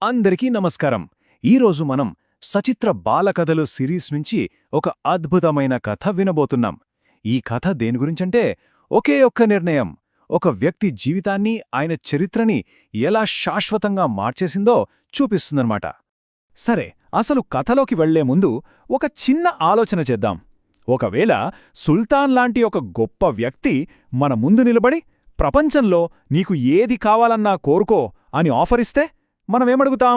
అందరికీ నమస్కారం. ఈరోజు మనం సచిత్ర బాలకథలు సిరీస్ నుంచి ఒక అద్భుతమైన కథ వినబోతున్నాం. ఈ కథ దేని గురించంటే ఒకే ఒక్క నిర్ణయం ఒక వ్యక్తి జీవితాన్ని, ఆయన చరిత్రని ఎలా శాశ్వతంగా మార్చేసిందో చూపిస్తుందన్నమాట. సరే, అసలు కథలోకి వెళ్లే ముందు ఒక చిన్న ఆలోచన చేద్దాం. ఒకవేళ సుల్తాన్ లాంటి ఒక గొప్ప వ్యక్తి మన ముందు నిలబడి ప్రపంచంలో నీకు ఏది కావాలన్నా కోరుకో అని ఆఫరిస్తే మనమేమడుగుతాం?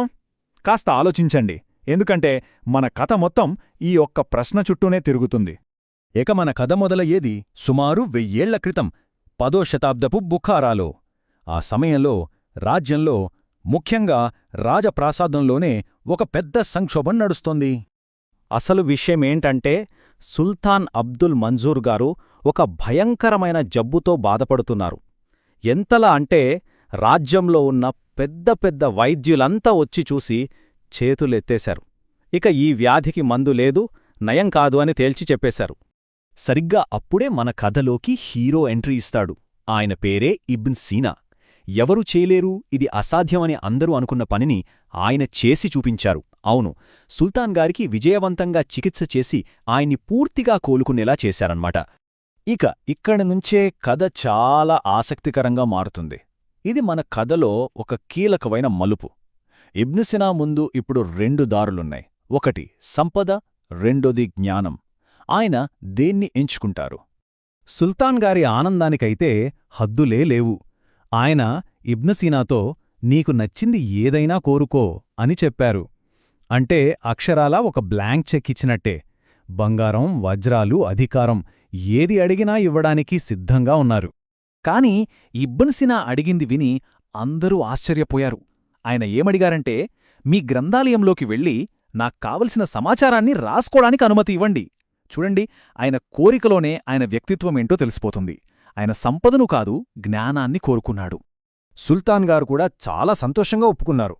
కాస్త ఆలోచించండి, ఎందుకంటే మన కథ మొత్తం ఈ ఒక్క ప్రశ్న చుట్టూనే తిరుగుతుంది. ఇక మన కథ మొదలయ్యేది సుమారు 1000 ఏళ్ల క్రితం 10వ శతాబ్దపు బుఖారాలో. ఆ సమయంలో రాజ్యంలో, ముఖ్యంగా రాజప్రాసాదంలోనే ఒక పెద్ద సంక్షోభం నడుస్తోంది. అసలు విషయమేంటంటే సుల్తాన్ అబ్దుల్ మంజూర్ గారు ఒక భయంకరమైన జబ్బుతో బాధపడుతున్నారు. ఎంతలా అంటే రాజ్యంలో ఉన్న పెద్ద పెద్ద వైద్యులంతా వచ్చి చూసి చేతులెత్తేశారు. ఇక ఈ వ్యాధికి మందు లేదు, నయం కాదు అని తేల్చి చెప్పేశారు. సరిగ్గా అప్పుడే మన కథలోకి హీరో ఎంట్రీ ఇస్తాడు. ఆయన పేరే ఇబ్న్ సీనా. ఎవరూ చేయలేరు, ఇది అసాధ్యమని అందరూ అనుకున్న పనిని ఆయన చేసి చూపించారు. అవును, సుల్తాన్ గారికి విజయవంతంగా చికిత్స చేసి ఆయన్ని పూర్తిగా కోలుకునేలా చేశారన్నమాట. ఇక ఇక్కడి నుంచే కథ చాలా ఆసక్తికరంగా మారుతుంది. ఇది మన కథలో ఒక కీలకమైన మలుపు. ఇబ్న్ సీనా ముందు ఇప్పుడు 2 దారులున్నాయి. ఒకటి సంపద, రెండోది జ్ఞానం. ఆయన దేన్ని ఎంచుకుంటారు? సుల్తాన్ గారి ఆనందానికైతే హద్దులే లేవు. ఆయన ఇబ్న్ సీనాతో నీకు నచ్చింది ఏదైనా కోరుకో అని చెప్పారు. అంటే అక్షరాలా ఒక బ్లాంక్ చెక్ ఇచ్చినట్టే. బంగారం, వజ్రాలు, అధికారం ఏది అడిగినా ఇవ్వడానికి సిద్ధంగా ఉన్నారు. కాని ఇబ్న్ సీనా అడిగింది విని అందరూ ఆశ్చర్యపోయారు. ఆయన ఏమడిగారంటే, మీ గ్రంథాలయంలోకి వెళ్ళి నాక్కావలసిన సమాచారాన్ని రాసుకోడానికి అనుమతి ఇవ్వండి. చూడండి, ఆయన కోరికలోనే ఆయన వ్యక్తిత్వమేంటో తెలిసిపోతుంది. ఆయన సంపదను కాదు, జ్ఞానాన్ని కోరుకున్నాడు. సుల్తాన్ గారు కూడా చాలా సంతోషంగా ఒప్పుకున్నారు.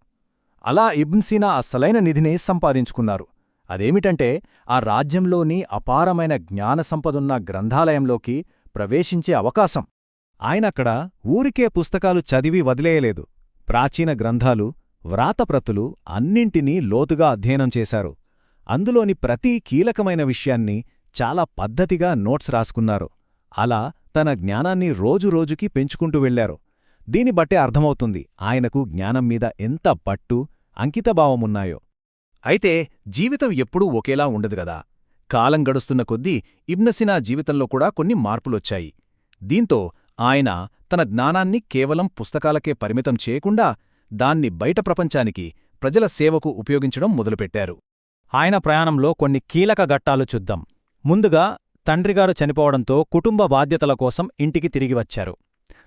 అలా ఇబ్న్ సీనా అసలైన నిధిని సంపాదించుకున్నారు. అదేమిటంటే ఆ రాజ్యంలోని అపారమైన జ్ఞాన సంపదున్న గ్రంథాలయంలోకి ప్రవేశించే అవకాశం. ఆయనక్కడ ఊరికే పుస్తకాలు చదివి వదిలేయలేదు. ప్రాచీన గ్రంథాలు, వ్రాతప్రతులు అన్నింటినీ లోతుగా అధ్యయనం చేశారు. అందులోని ప్రతి కీలకమైన విషయాన్ని చాలా పద్ధతిగా నోట్స్ రాసుకున్నారు. అలా తన జ్ఞానాన్ని రోజురోజుకీ పెంచుకుంటూ వెళ్లారు. దీని బట్టే అర్థమవుతుంది ఆయనకు జ్ఞానం మీద ఎంత పట్టు, అంకితభావమున్నాయో. అయితే జీవితం ఎప్పుడూ ఒకేలా ఉండదు గదా. కాలం గడుస్తున్న కొద్దీ ఇబ్న్ సీనా జీవితంలో కూడా కొన్ని మార్పులొచ్చాయి. దీంతో ఆయన తన జ్ఞానాన్ని కేవలం పుస్తకాలకే పరిమితం చేయకుండా దాన్ని బయట ప్రపంచానికి, ప్రజల సేవకు ఉపయోగించడం మొదలుపెట్టారు. ఆయన ప్రయాణంలో కొన్ని కీలక ఘట్టాలు చూద్దాం. ముందుగా తండ్రిగారు చనిపోవడంతో కుటుంబ బాధ్యతల కోసం ఇంటికి తిరిగి వచ్చారు.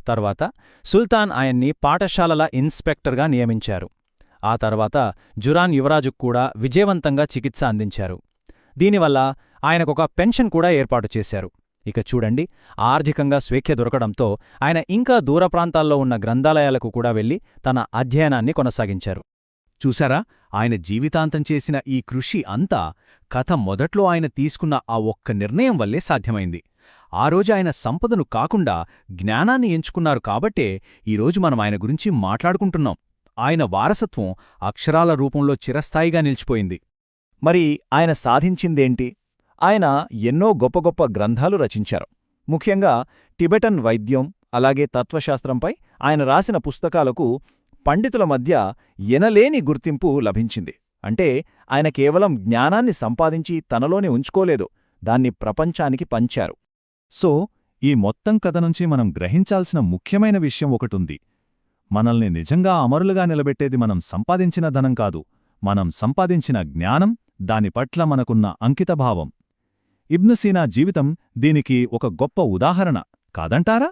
తర్వాత సుల్తాన్ ఆయన్ని పాఠశాలల ఇన్స్పెక్టర్గా నియమించారు. ఆ తర్వాత జురాన్ యువరాజుకు కూడా విజయవంతంగా చికిత్స అందించారు. దీనివల్ల ఆయనకొక పెన్షన్ కూడా ఏర్పాటు చేశారు. ఇక చూడండి, ఆర్థికంగా స్వేచ్ఛ దొరకడంతో ఆయన ఇంకా దూర ప్రాంతాల్లో ఉన్న గ్రంథాలయాలకు కూడా వెళ్లి తన అధ్యయనాన్ని కొనసాగించారు. చూశారా, ఆయన జీవితాంతం చేసిన ఈ కృషి అంతా కథ మొదట్లో ఆయన తీసుకున్న ఆ ఒక్క నిర్ణయం వల్లే సాధ్యమైంది. ఆ రోజు ఆయన సంపదను కాకుండా జ్ఞానాన్ని ఎంచుకున్నారు కాబట్టే ఈరోజు మనం ఆయన గురించి మాట్లాడుకుంటున్నాం. ఆయన వారసత్వం అక్షరాల రూపంలో చిరస్థాయిగా నిలిచిపోయింది. మరి ఆయన సాధించిందేంటి? ఆయన ఎన్నో గొప్ప గొప్ప గ్రంథాలు రచించారు. ముఖ్యంగా టిబెటన్ వైద్యం, అలాగే తత్వశాస్త్రంపై ఆయన రాసిన పుస్తకాలకు పండితుల మధ్య ఎనలేని గుర్తింపు లభించింది. అంటే ఆయన కేవలం జ్ఞానాన్ని సంపాదించి తనలోనే ఉంచుకోలేదు, దాన్ని ప్రపంచానికి పంచారు. సో ఈ మొత్తం కథ నుంచి మనం గ్రహించాల్సిన ముఖ్యమైన విషయం ఒకటుంది. మనల్ని నిజంగా అమరులుగా నిలబెట్టేది మనం సంపాదించిన ధనం కాదు, మనం సంపాదించిన జ్ఞానం, దాని పట్ల మనకున్న అంకితభావం. ఇబ్న్ సీనా జీవితం దీనికి ఒక గొప్ప ఉదాహరణ కాదంటారా?